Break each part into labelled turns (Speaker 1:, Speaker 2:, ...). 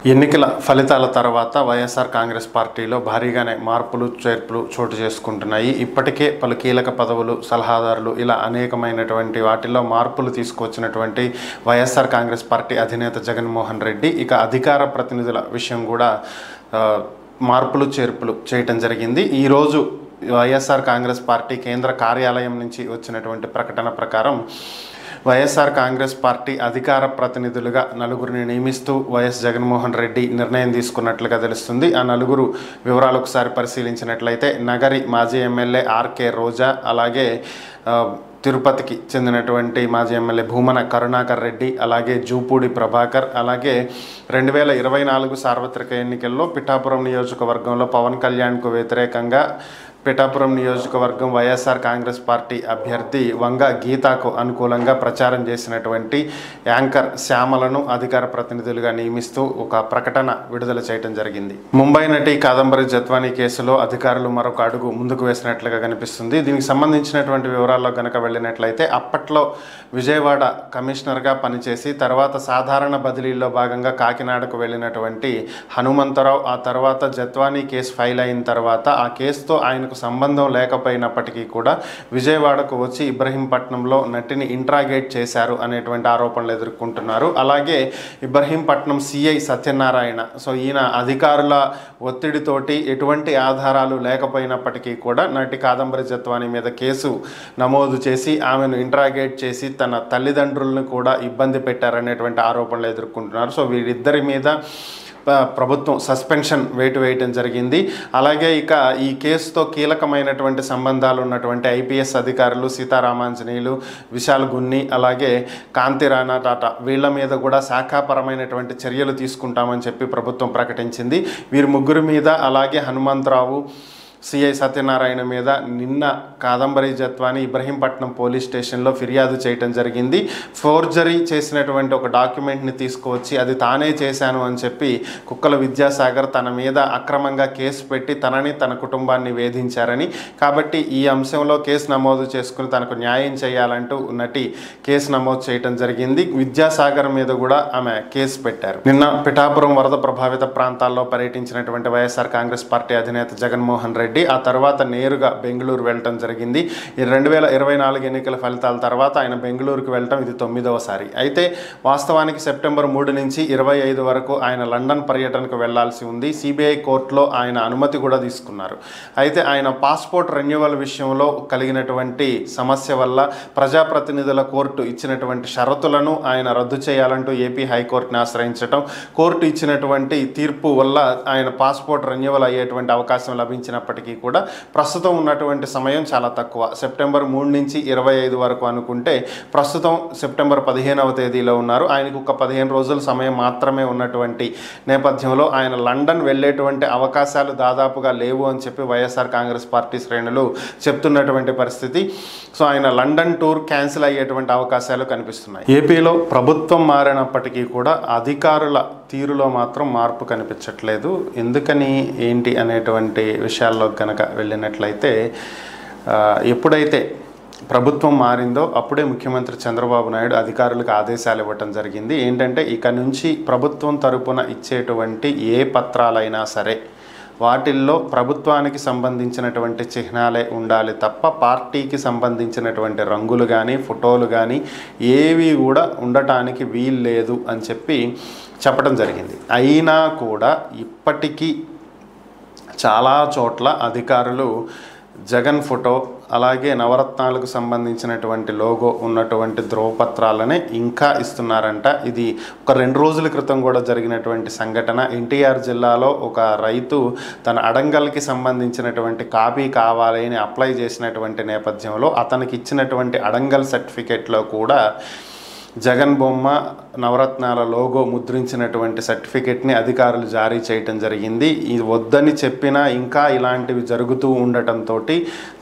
Speaker 1: ఎన్నికల ఫలితాల తర్వాత వైఎస్ఆర్ కాంగ్రెస్ పార్టీలో భారీగానే మార్పులు చేర్పులు చోటు చేసుకుంటున్నాయి. ఇప్పటికే పలు కీలక పదవులు, సలహాదారులు ఇలా అనేకమైనటువంటి వాటిల్లో మార్పులు తీసుకొచ్చినటువంటి వైఎస్ఆర్ కాంగ్రెస్ పార్టీ అధినేత జగన్మోహన్ రెడ్డి ఇక అధికార ప్రతినిధుల విషయం కూడా మార్పులు చేర్పులు చేయటం జరిగింది. ఈరోజు వైఎస్ఆర్ కాంగ్రెస్ పార్టీ కేంద్ర కార్యాలయం నుంచి వచ్చినటువంటి ప్రకటన ప్రకారం వైఎస్ఆర్ కాంగ్రెస్ పార్టీ అధికార ప్రతినిధులుగా నలుగురిని నియమిస్తూ వైఎస్ జగన్మోహన్ రెడ్డి నిర్ణయం తీసుకున్నట్లుగా తెలుస్తుంది. ఆ నలుగురు వివరాలు ఒకసారి పరిశీలించినట్లయితే నగరి మాజీ ఎమ్మెల్యే ఆర్కే రోజా, అలాగే తిరుపతికి చెందినటువంటి మాజీ ఎమ్మెల్యే భూమన కరుణాకర్ రెడ్డి, అలాగే జూపూడి ప్రభాకర్, అలాగే 2024 సార్వత్రిక ఎన్నికల్లో పిఠాపురం నియోజకవర్గంలో పవన్ కళ్యాణ్కు వ్యతిరేకంగా పిఠాపురం నియోజకవర్గం వైఎస్ఆర్ కాంగ్రెస్ పార్టీ అభ్యర్థి వంగ గీతాకు అనుకూలంగా ప్రచారం చేసినటువంటి యాంకర్ శ్యామలను అధికార ప్రతినిధులుగా నియమిస్తూ ఒక ప్రకటన విడుదల చేయడం జరిగింది. ముంబై నటి కాదంబరి జత్వానీ కేసులో అధికారులు మరొక అడుగు ముందుకు వేసినట్లుగా కనిపిస్తుంది. దీనికి సంబంధించినటువంటి వివరాల్లో కనుక వెళ్ళినట్లయితే అప్పట్లో విజయవాడ కమిషనర్గా పనిచేసి తర్వాత సాధారణ బదిలీలో భాగంగా కాకినాడకు వెళ్ళినటువంటి హనుమంతరావు ఆ తర్వాత జత్వానీ కేసు ఫైల్ అయిన తర్వాత ఆ కేసుతో ఆయన సంబంధం లేకపోయినప్పటికీ కూడా విజయవాడకు వచ్చి ఇబ్రహీంపట్నంలో నటిని ఇంట్రాగేట్ చేశారు అనేటువంటి ఆరోపణలు ఎదుర్కొంటున్నారు. అలాగే ఇబ్రహీంపట్నం సిఐ సత్యనారాయణ, సో ఈయన అధికారుల ఒత్తిడితోటి ఎటువంటి ఆధారాలు లేకపోయినప్పటికీ కూడా నటి కాదంబరి జత్వానీ మీద కేసు నమోదు చేసి ఆమెను ఇంట్రాగేట్ చేసి తన తల్లిదండ్రులను కూడా ఇబ్బంది పెట్టారనేటువంటి ఆరోపణలు ఎదుర్కొంటున్నారు. సో వీరిద్దరి మీద ప్రభుత్వం సస్పెన్షన్ వేయటం జరిగింది. అలాగే ఇక ఈ కేసుతో కీలకమైనటువంటి సంబంధాలు ఉన్నటువంటి ఐపీఎస్ అధికారులు సీతారామాంజనేయులు, విశాల్ గున్ని, అలాగే కాంతి రాణా టాటా వీళ్ళ మీద కూడా శాఖాపరమైనటువంటి చర్యలు తీసుకుంటామని చెప్పి ప్రభుత్వం ప్రకటించింది. వీరి ముగ్గురు మీద అలాగే హనుమంతరావు, సిఐ సత్యనారాయణ మీద నిన్న కాదంబరి జత్వానీ ఇబ్రహీంపట్నం పోలీస్ స్టేషన్లో ఫిర్యాదు చేయటం జరిగింది. ఫోర్జరీ చేసినటువంటి ఒక డాక్యుమెంట్ని తీసుకువచ్చి అది తానే చేశాను అని చెప్పి కుక్కల విద్యాసాగర్ తన మీద అక్రమంగా కేసు పెట్టి తనని తన కుటుంబాన్ని వేధించారని, కాబట్టి ఈ అంశంలో కేసు నమోదు చేసుకుని తనకు న్యాయం చేయాలంటూ నటి కేసు నమోదు చేయటం జరిగింది. విద్యాసాగర్ మీద కూడా ఆమె కేసు పెట్టారు. నిన్న పిఠాపురం వరద ప్రభావిత ప్రాంతాల్లో పర్యటించినటువంటి వైఎస్ఆర్ కాంగ్రెస్ పార్టీ అధినేత జగన్మోహన్ రెడ్డి ఆ తర్వాత నేరుగా బెంగళూరు వెళ్ళటం జరిగింది. ఈ 2024 ఎన్నికల ఫలితాల తర్వాత ఆయన బెంగళూరుకు వెళ్ళటం ఇది 9వసారి. అయితే వాస్తవానికి సెప్టెంబర్ 3 నుంచి 25 వరకు ఆయన లండన్ పర్యటనకు వెళ్లాల్సి ఉంది. సిబిఐ కోర్టులో ఆయన అనుమతి కూడా తీసుకున్నారు. అయితే ఆయన పాస్పోర్ట్ రెన్యువల్ విషయంలో కలిగినటువంటి సమస్య వల్ల ప్రజాప్రతినిధుల కోర్టు ఇచ్చినటువంటి షరతులను ఆయన రద్దు చేయాలంటూ ఏపీ హైకోర్టుని ఆశ్రయించడం, కోర్టు ఇచ్చినటువంటి తీర్పు వల్ల ఆయన పాస్పోర్ట్ రెన్యువల్ అయ్యేటువంటి అవకాశం లభించినప్పటికీ కూడా ప్రస్తుతం ఉన్నటువంటి సమయం చాలా తక్కువ. సెప్టెంబర్ 3 నుంచి 25 వరకు అనుకుంటే ప్రస్తుతం సెప్టెంబర్ 15వ తేదీలో ఉన్నారు. ఆయనకు ఒక 15 రోజుల సమయం మాత్రమే ఉన్నటువంటి నేపథ్యంలో ఆయన లండన్ వెళ్ళేటువంటి అవకాశాలు దాదాపుగా లేవు అని చెప్పి వైఎస్ఆర్ కాంగ్రెస్ పార్టీ శ్రేణులు చెప్తున్నటువంటి పరిస్థితి. సో ఆయన లండన్ టూర్ క్యాన్సిల్ అయ్యేటువంటి అవకాశాలు కనిపిస్తున్నాయి. ఏపీలో ప్రభుత్వం మారినప్పటికీ కూడా అధికారుల తీరులో మాత్రం మార్పు కనిపించట్లేదు. ఎందుకని ఏంటి అనేటువంటి విషయాల్లో కనుక వెళ్ళినట్లయితే ఎప్పుడైతే ప్రభుత్వం మారిందో అప్పుడే ముఖ్యమంత్రి చంద్రబాబు నాయుడు అధికారులకు ఆదేశాలు ఇవ్వటం జరిగింది. ఏంటంటే ఇక నుంచి ప్రభుత్వం తరపున ఇచ్చేటువంటి ఏ పత్రాలైనా సరే వాటిల్లో ప్రభుత్వానికి సంబంధించినటువంటి చిహ్నాలే ఉండాలి తప్ప పార్టీకి సంబంధించినటువంటి రంగులు కానీ ఫోటోలు కానీ ఏవి కూడా ఉండటానికి వీలు లేదు అని చెప్పి చెప్పడం జరిగింది. అయినా కూడా ఇప్పటికీ చాలా చోట్ల అధికారులు జగన్ ఫోటో అలాగే నవరత్నాలకు సంబంధించినటువంటి లోగో ఉన్నటువంటి ధ్రువపత్రాలనే ఇంకా ఇస్తున్నారంట. ఇది ఒక 2 రోజుల క్రితం కూడా జరిగినటువంటి సంఘటన. ఎన్టీఆర్ జిల్లాలో ఒక రైతు తన అడంగల్కి సంబంధించినటువంటి కాపీ కావాలి అని అప్లై చేసినటువంటి నేపథ్యంలో అతనికి ఇచ్చినటువంటి అడంగల్ సర్టిఫికేట్లో కూడా జగన్ బొమ్మ నవరత్నాల లోగో ముద్రించినటువంటి సర్టిఫికెట్ని అధికారులు జారీ చేయటం జరిగింది. ఇది వద్దని చెప్పినా ఇంకా ఇలాంటివి జరుగుతూ ఉండటంతో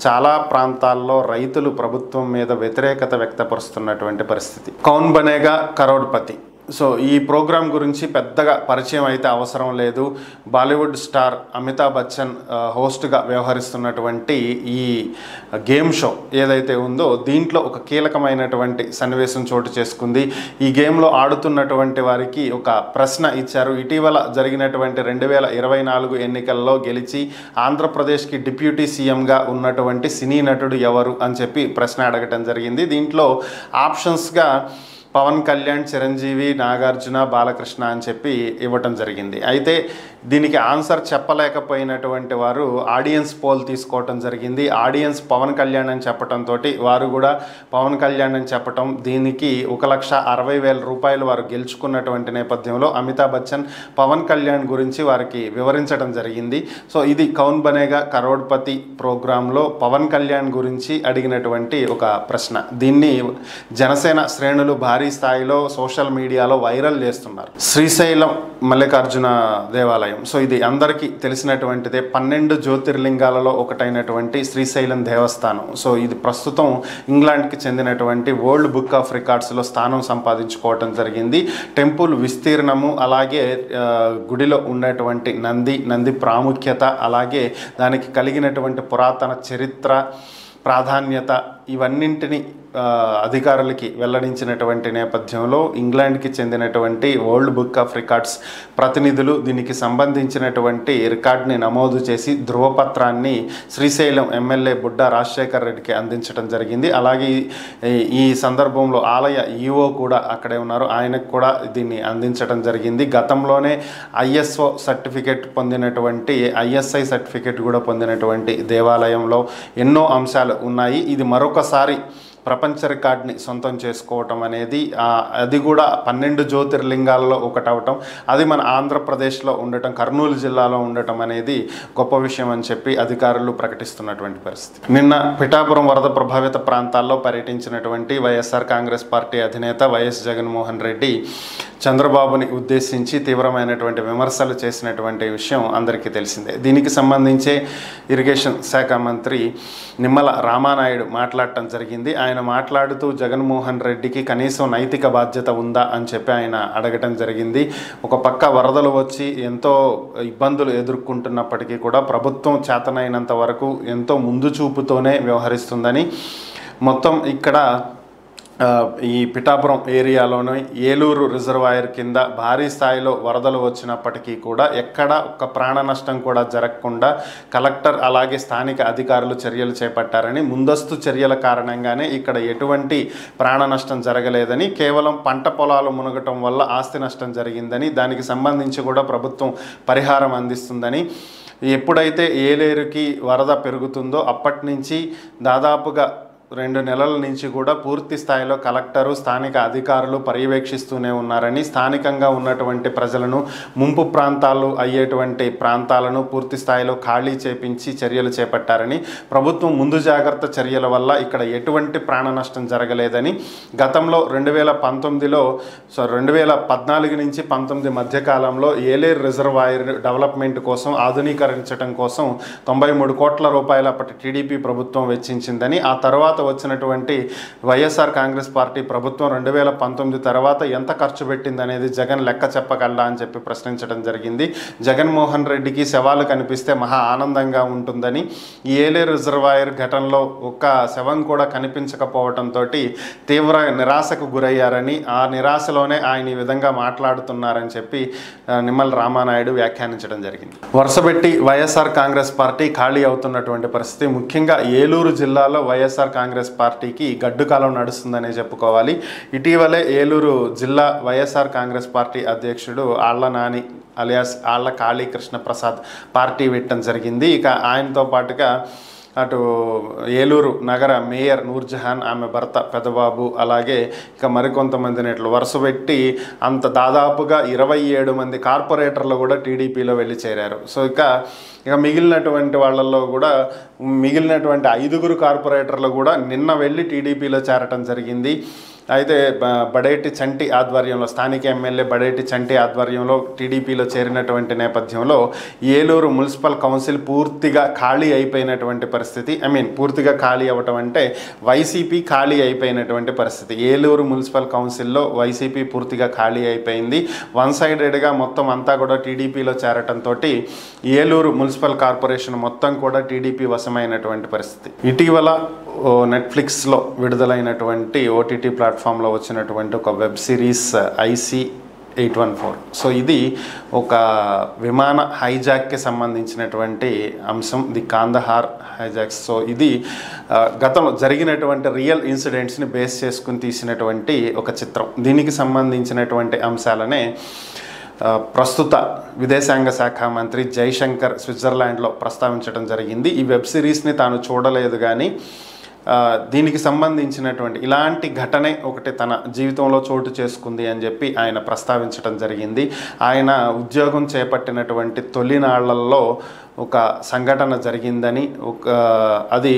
Speaker 1: చాలా ప్రాంతాల్లో రైతులు ప్రభుత్వం మీద వ్యతిరేకత వ్యక్తపరుస్తున్నటువంటి పరిస్థితి. కౌన్ బనేగా కరోడ్పతి సో ఈ ప్రోగ్రాం గురించి పెద్దగా పరిచయం అయితే అవసరం లేదు. బాలీవుడ్ స్టార్ అమితాబ్ బచ్చన్ హోస్ట్గా వ్యవహరిస్తున్నటువంటి ఈ గేమ్ షో ఏదైతే ఉందో దీంట్లో ఒక కీలకమైనటువంటి సన్నివేశం చోటు చేసుకుంది. ఈ గేమ్లో ఆడుతున్నటువంటి వారికి ఒక ప్రశ్న ఇచ్చారు. ఇటీవల జరిగినటువంటి 2024 ఎన్నికల్లో గెలిచి ఆంధ్రప్రదేశ్కి డిప్యూటీ సీఎంగా ఉన్నటువంటి సినీ నటుడు ఎవరు అని చెప్పి ప్రశ్న అడగటం జరిగింది. దీంట్లో ఆప్షన్స్గా పవన్ కళ్యాణ్, చిరంజీవి, నాగార్జున, బాలకృష్ణ అని చెప్పి ఇవ్వటం జరిగింది. అయితే దీనికి ఆన్సర్ చెప్పలేకపోయినటువంటి వారు ఆడియన్స్ పోల్ తీసుకోవటం జరిగింది. ఆడియన్స్ పవన్ కళ్యాణ్ అని చెప్పడంతో వారు కూడా పవన్ కళ్యాణ్ అని చెప్పటం, దీనికి 1,60,000 రూపాయలు వారు గెలుచుకున్నటువంటి నేపథ్యంలో అమితాబ్ బచ్చన్ పవన్ కళ్యాణ్ గురించి వారికి వివరించడం జరిగింది. సో ఇది కౌన్ బనేగా కరోడ్పతి ప్రోగ్రాంలో పవన్ కళ్యాణ్ గురించి అడిగినటువంటి ఒక ప్రశ్న. దీన్ని జనసేన శ్రేణులు భారీ స్థాయిలో సోషల్ మీడియాలో వైరల్ చేస్తున్నారు. శ్రీశైలం మల్లికార్జున దేవాలయం, సో ఇది అందరికీ తెలిసినటువంటిదే. 12 జ్యోతిర్లింగాలలో ఒకటైనటువంటి శ్రీశైలం దేవస్థానం. సో ఇది ప్రస్తుతం ఇంగ్లాండ్కి చెందినటువంటి వరల్డ్ బుక్ ఆఫ్ రికార్డ్స్లో స్థానం సంపాదించుకోవటం జరిగింది. టెంపుల్ విస్తీర్ణము, అలాగే గుడిలో ఉన్నటువంటి నంది ప్రాముఖ్యత, అలాగే దానికి కలిగినటువంటి పురాతన చరిత్ర, ప్రాధాన్యత ఇవన్నింటినీ అధికారులకి వెల్లడించినటువంటి నేపథ్యంలో ఇంగ్లాండ్కి చెందినటువంటి వరల్డ్ బుక్ ఆఫ్ రికార్డ్స్ ప్రతినిధులు దీనికి సంబంధించినటువంటి రికార్డ్ని నమోదు చేసి ధృవపత్రాన్ని శ్రీశైలం ఎమ్మెల్యే బుడ్డా రాజశేఖర్ రెడ్డికి అందించడం జరిగింది. అలాగే ఈ సందర్భంలో ఆలయ ఈఓ కూడా అక్కడే ఉన్నారు, ఆయనకు కూడా దీన్ని అందించడం జరిగింది. గతంలోనే ఐఎస్ఓ సర్టిఫికేట్ పొందినటువంటి ఐఎస్ఐ సర్టిఫికేట్ కూడా పొందినటువంటి దేవాలయంలో ఎన్నో అంశాలు ఉన్నాయి. ఇది మరొకసారి ప్రపంచ రికార్డ్ని సొంతం చేసుకోవటం అనేది, అది కూడా 12 జ్యోతిర్లింగాలలో ఒకటవటం, అది మన ఆంధ్రప్రదేశ్లో ఉండటం, కర్నూలు జిల్లాలో ఉండటం అనేది గొప్ప విషయం అని చెప్పి అధికారులు ప్రకటిస్తున్నటువంటి పరిస్థితి. నిన్న పిఠాపురం వరద ప్రభావిత ప్రాంతాల్లో పర్యటించినటువంటి వైఎస్ఆర్ కాంగ్రెస్ పార్టీ అధినేత వైఎస్ జగన్మోహన్ రెడ్డి చంద్రబాబుని ఉద్దేశించి తీవ్రమైనటువంటి విమర్శలు చేసినటువంటి విషయం అందరికీ తెలిసిందే. దీనికి సంబంధించే ఇరిగేషన్ శాఖ మంత్రి నిమ్మల రామానాయుడు మాట్లాడటం జరిగింది. ఆయన మాట్లాడుతూ జగన్మోహన్ రెడ్డికి కనీసం నైతిక బాధ్యత ఉందా అని చెప్పి ఆయన అడగటం జరిగింది. ఒక పక్క వరదలు వచ్చి ఎంతో ఇబ్బందులు ఎదుర్కొంటున్నప్పటికీ కూడా ప్రభుత్వం చేతనైనంత వరకు ఎంతో ముందు చూపుతోనే వ్యవహరిస్తుందని, మొత్తం ఇక్కడ ఈ పిఠాపురం ఏరియాలోని ఏలూరు రిజర్వాయర్ కింద భారీ స్థాయిలో వరదలు వచ్చినప్పటికీ కూడా ఎక్కడ ఒక ప్రాణ నష్టం కూడా జరగకుండా కలెక్టర్ అలాగే స్థానిక అధికారులు చర్యలు చేపట్టారని, ముందస్తు చర్యల కారణంగానే ఇక్కడ ఎటువంటి ప్రాణ నష్టం జరగలేదని, కేవలం పంట పొలాలు మునగటం వల్ల ఆస్తి నష్టం జరిగిందని, దానికి సంబంధించి కూడా ప్రభుత్వం పరిహారం అందిస్తుందని, ఎప్పుడైతే ఏలేరుకి వరద పెరుగుతుందో అప్పటి నుంచి దాదాపుగా 2 నెలల నుంచి కూడా పూర్తి స్థాయిలో కలెక్టరు స్థానిక అధికారులు పర్యవేక్షిస్తూనే ఉన్నారని, స్థానికంగా ఉన్నటువంటి ప్రజలను ముంపు ప్రాంతాలు అయ్యేటువంటి ప్రాంతాలను పూర్తి స్థాయిలో ఖాళీ చేపించి చర్యలు చేపట్టారని, ప్రభుత్వం ముందు జాగ్రత్త చర్యల వల్ల ఇక్కడ ఎటువంటి ప్రాణ నష్టం జరగలేదని, గతంలో 2019లో 2014 నుంచి 19 మధ్యకాలంలో ఏలేరు రిజర్వాయర్ డెవలప్మెంట్ కోసం ఆధునీకరించడం కోసం 93 కోట్ల రూపాయలు అప్పటి టీడీపీ ప్రభుత్వం వెచ్చించిందని, ఆ తర్వాత వచ్చినటువంటి వైఎస్ఆర్ కాంగ్రెస్ పార్టీ ప్రభుత్వం 2019 తర్వాత ఎంత ఖర్చు పెట్టింది అనేది జగన్ లెక్క చెప్పగలడా అని చెప్పి ప్రశ్నించడం జరిగింది. జగన్మోహన్ రెడ్డికి శవాలు కనిపిస్తే మహా ఆనందంగా ఉంటుందని, ఈ ఏలేరు రిజర్వాయర్ ఘటనలో ఒక్క శవం కూడా కనిపించకపోవడంతో తీవ్ర నిరాశకు గురయ్యారని, ఆ నిరాశలోనే ఆయన ఈ విధంగా మాట్లాడుతున్నారని చెప్పి నిమ్మల రామానాయుడు వ్యాఖ్యానించడం జరిగింది. వరుసపెట్టి వైఎస్ఆర్ కాంగ్రెస్ పార్టీ ఖాళీ అవుతున్నటువంటి పరిస్థితి. ముఖ్యంగా ఏలూరు జిల్లాలో వైఎస్ఆర్ కాంగ్రెస్ పార్టీకి గడ్డుకాలం నడుస్తుందనే చెప్పుకోవాలి. ఇటీవలే ఏలూరు జిల్లా వైఎస్ఆర్ కాంగ్రెస్ పార్టీ అధ్యక్షుడు ఆళ్ల నాని అలియాస్ ఆళ్ల కాళీ కృష్ణ ప్రసాద్ పార్టీ పెట్టడం జరిగింది. ఇక ఆయనతో పాటుగా అటు ఏలూరు నగర మేయర్ నూర్జహాన్, ఆమె భర్త పెదబాబు, అలాగే ఇక మరికొంతమంది నేతలు వరుసపెట్టి అంత దాదాపుగా 27 మంది కార్పొరేటర్లు కూడా టీడీపీలో వెళ్ళి చేరారు. సో ఇక మిగిలినటువంటి వాళ్ళల్లో కూడా మిగిలినటువంటి 5 కార్పొరేటర్లు కూడా నిన్న వెళ్ళి టీడీపీలో చేరటం జరిగింది. అయితే బడేటి చంటి ఆధ్వర్యంలో, స్థానిక ఎమ్మెల్యే బడేటి చంటి ఆధ్వర్యంలో టీడీపీలో చేరినటువంటి నేపథ్యంలో ఏలూరు మున్సిపల్ కౌన్సిల్ పూర్తిగా ఖాళీ అయిపోయినటువంటి పరిస్థితి. పూర్తిగా ఖాళీ అవ్వటం అంటే వైసీపీ ఖాళీ అయిపోయినటువంటి పరిస్థితి. ఏలూరు మున్సిపల్ కౌన్సిల్లో వైసీపీ పూర్తిగా ఖాళీ అయిపోయింది. వన్ సైడెడ్గా మొత్తం అంతా కూడా టీడీపీలో చేరటంతో ఏలూరు మున్సిపల్ కార్పొరేషన్ మొత్తం కూడా టీడీపీ వశమైనటువంటి పరిస్థితి. ఇటీవల నెట్ఫ్లిక్స్లో విడుదలైనటువంటి ఓటీటీ ప్లాట్ఫామ్లో వచ్చినటువంటి ఒక వెబ్ సిరీస్ IC-814. సో ఇది ఒక విమాన హైజాక్కి సంబంధించినటువంటి అంశం, ది కాందహార్ హైజాక్స్. సో ఇది గతంలో జరిగినటువంటి రియల్ ఇన్సిడెంట్స్ని బేస్ చేసుకుని తీసినటువంటి ఒక చిత్రం. దీనికి సంబంధించినటువంటి అంశాలనే ప్రస్తుత విదేశాంగ శాఖ మంత్రి జైశంకర్ స్విట్జర్లాండ్లో ప్రస్తావించడం జరిగింది. ఈ వెబ్ సిరీస్ని తాను చూడలేదు, కానీ దీనికి సంబంధించినటువంటి ఇలాంటి ఘటనే ఒకటి తన జీవితంలో చోటు చేసుకుంది అని చెప్పి ఆయన ప్రస్తావించడం జరిగింది. ఆయన ఉద్యోగం చేపట్టినటువంటి తొలినాళ్లలో ఒక సంఘటన జరిగిందని, అది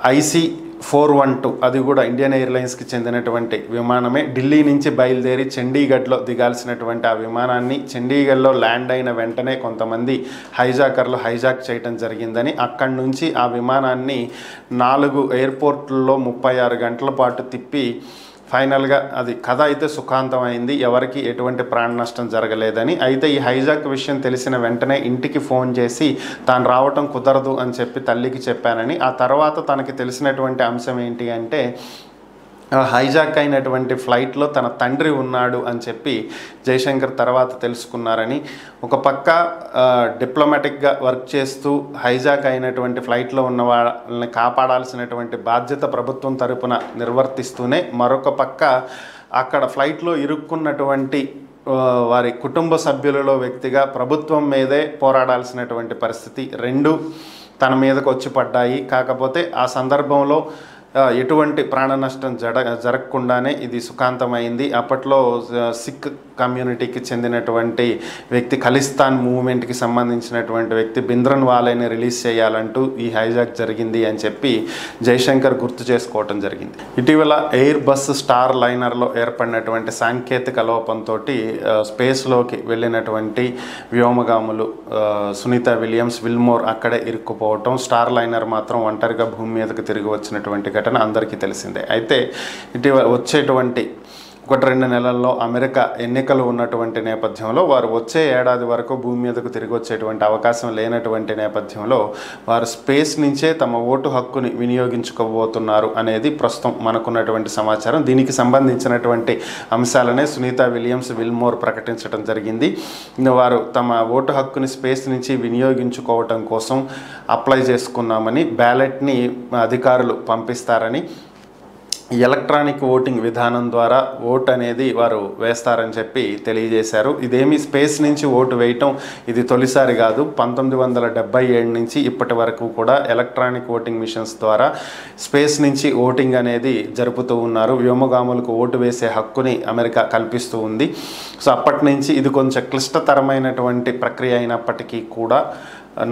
Speaker 1: IC-412, అది కూడా ఇండియన్ ఎయిర్లైన్స్కి చెందినటువంటి విమానమే. ఢిల్లీ నుంచి బయలుదేరి చండీగఢ్లో దిగాల్సినటువంటి ఆ విమానాన్ని చండీగఢ్లో ల్యాండ్ అయిన వెంటనే కొంతమంది హైజాకర్లు హైజాక్ చేయడం జరిగిందని, అక్కడి నుంచి ఆ విమానాన్ని 4 ఎయిర్పోర్ట్లలో 36 గంటల పాటు తిప్పి ఫైనల్గా అది కథ అయితే సుఖాంతమైంది, ఎవరికి ఎటువంటి ప్రాణ నష్టం జరగలేదని. అయితే ఈ హైజాక్ విషయం తెలిసిన వెంటనే ఇంటికి ఫోన్ చేసి తాను రావటం కుదరదు అని చెప్పి తల్లికి చెప్పానని, ఆ తర్వాత తనకి తెలిసినటువంటి అంశం ఏంటి అంటే హైజాక్ అయినటువంటి ఫ్లైట్లో తన తండ్రి ఉన్నాడు అని చెప్పి జైశంకర్ తర్వాత తెలుసుకున్నారని. ఒక పక్క డిప్లొమాటిక్గా వర్క్ చేస్తూ హైజాక్ అయినటువంటి ఫ్లైట్లో ఉన్న వాళ్ళని కాపాడాల్సినటువంటి బాధ్యత ప్రభుత్వం తరపున నిర్వర్తిస్తూనే, మరొక పక్క అక్కడ ఫ్లైట్లో ఇరుక్కున్నటువంటి వారి కుటుంబ సభ్యులలో వ్యక్తిగా ప్రభుత్వం మీదే పోరాడాల్సినటువంటి పరిస్థితి రెండు తన మీదకు వచ్చి పడ్డాయి. కాకపోతే ఆ సందర్భంలో ఎటువంటి ప్రాణ నష్టం జరగకుండానే ఇది సుఖాంతమైంది. అప్పట్లో సిక్ కమ్యూనిటీకి చెందినటువంటి వ్యక్తి, ఖలిస్తాన్ మూవ్మెంట్కి సంబంధించినటువంటి వ్యక్తి బింద్రన్ వాలేని రిలీజ్ చేయాలంటూ ఈ హైజాక్ జరిగింది అని చెప్పి జైశంకర్ గుర్తు చేసుకోవటం జరిగింది. ఇటీవల ఎయిర్ బస్ స్టార్ లైనర్లో ఏర్పడినటువంటి సాంకేతిక లోపంతో స్పేస్లోకి వెళ్ళినటువంటి వ్యోమగాములు సునీత విలియమ్స్, విల్మోర్ అక్కడే ఇరుక్కుపోవటం, స్టార్ లైనర్ మాత్రం ఒంటరిగా భూమి మీదకి తిరిగి వచ్చినటువంటి ఘటన అందరికీ తెలిసిందే. అయితే ఇటీవల వచ్చేటువంటి 1-2 నెలల్లో అమెరికా ఎన్నికలు ఉన్నటువంటి నేపథ్యంలో వారు వచ్చే ఏడాది వరకు భూమి మీదకు తిరిగి వచ్చేటువంటి అవకాశం లేనటువంటి నేపథ్యంలో వారు స్పేస్ నుంచే తమ ఓటు హక్కుని వినియోగించుకోబోతున్నారు అనేది ప్రస్తుతం మనకున్నటువంటి సమాచారం. దీనికి సంబంధించినటువంటి అంశాలనే సునీత విలియమ్స్, విల్మోర్ ప్రకటించడం జరిగింది. వారు తమ ఓటు హక్కుని స్పేస్ నుంచి వినియోగించుకోవటం కోసం అప్లై చేసుకున్నామని, బ్యాలెట్ని అధికారులు పంపిస్తారని, ఎలక్ట్రానిక్ ఓటింగ్ విధానం ద్వారా ఓటు అనేది వారు వేస్తారని చెప్పి తెలియజేశారు. ఇదేమి స్పేస్ నుంచి ఓటు వేయటం ఇది తొలిసారి కాదు. 1977 నుంచి ఇప్పటి వరకు కూడా ఎలక్ట్రానిక్ ఓటింగ్ మిషన్స్ ద్వారా స్పేస్ నుంచి ఓటింగ్ అనేది జరుపుతూ ఉన్నారు. వ్యోమగాములకు ఓటు వేసే హక్కుని అమెరికా కల్పిస్తూ ఉంది. సో అప్పటి నుంచి ఇది కొంచెం క్లిష్టతరమైనటువంటి ప్రక్రియ అయినప్పటికీ కూడా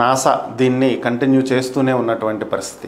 Speaker 1: నాసా దీన్ని కంటిన్యూ చేస్తూనే ఉన్నటువంటి పరిస్థితి.